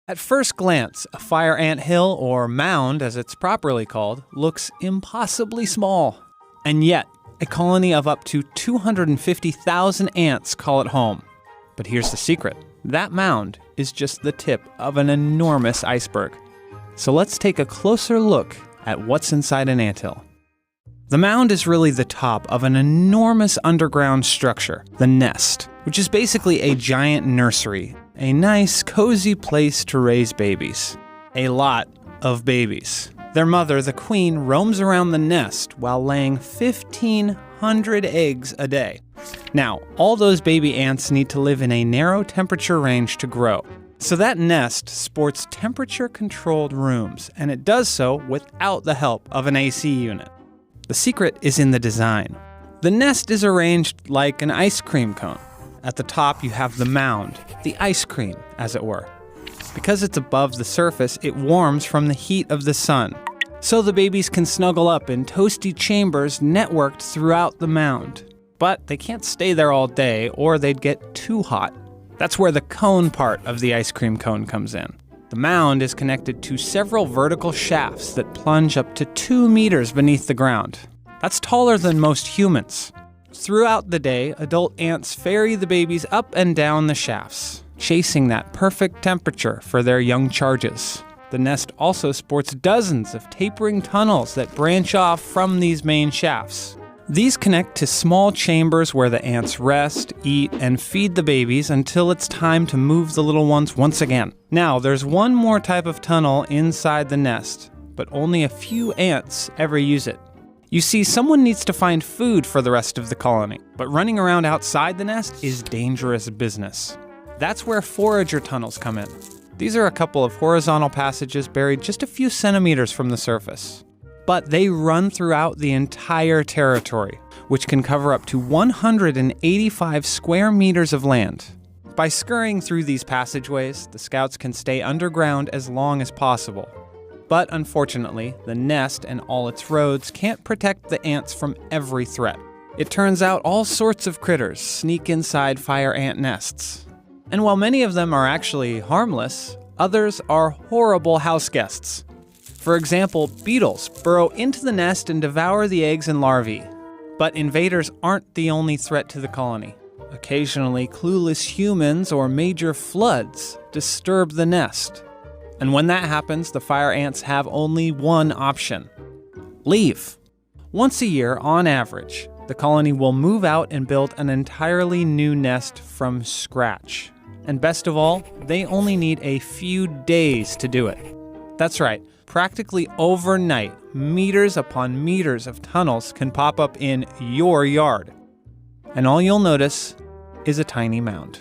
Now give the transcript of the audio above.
At first glance, a fire ant hill, or mound as it's properly called, looks impossibly small. And yet, a colony of up to 250,000 ants call it home. But here's the secret. That mound is just the tip of an enormous iceberg. So let's take a closer look at what's inside an anthill. The mound is really the top of an enormous underground structure, the nest, which is basically a giant nursery, a nice, cozy place to raise babies. A lot of babies. Their mother, the queen, roams around the nest while laying 1,500 eggs a day. Now, all those baby ants need to live in a narrow temperature range to grow. So that nest sports temperature-controlled rooms, and it does so without the help of an AC unit. The secret is in the design. The nest is arranged like an ice cream cone. At the top, you have the mound, the ice cream, as it were. Because it's above the surface, it warms from the heat of the sun. So the babies can snuggle up in toasty chambers networked throughout the mound. But they can't stay there all day, or they'd get too hot. That's where the cone part of the ice cream cone comes in. The mound is connected to several vertical shafts that plunge up to 2 meters beneath the ground. That's taller than most humans. Throughout the day, adult ants ferry the babies up and down the shafts, chasing that perfect temperature for their young charges. The nest also sports dozens of tapering tunnels that branch off from these main shafts. These connect to small chambers where the ants rest, eat, and feed the babies until it's time to move the little ones once again. Now, there's one more type of tunnel inside the nest, but only a few ants ever use it. You see, someone needs to find food for the rest of the colony, but running around outside the nest is dangerous business. That's where forager tunnels come in. These are a couple of horizontal passages buried just a few centimeters from the surface. But they run throughout the entire territory, which can cover up to 185 square meters of land. By scurrying through these passageways, the scouts can stay underground as long as possible. But unfortunately, the nest and all its roads can't protect the ants from every threat. It turns out all sorts of critters sneak inside fire ant nests. And while many of them are actually harmless, others are horrible house guests. For example, beetles burrow into the nest and devour the eggs and larvae. But invaders aren't the only threat to the colony. Occasionally, clueless humans or major floods disturb the nest. And when that happens, the fire ants have only one option: leave. Once a year, on average, the colony will move out and build an entirely new nest from scratch. And best of all, they only need a few days to do it. That's right. Practically overnight, meters upon meters of tunnels can pop up in your yard. And all you'll notice is a tiny mound.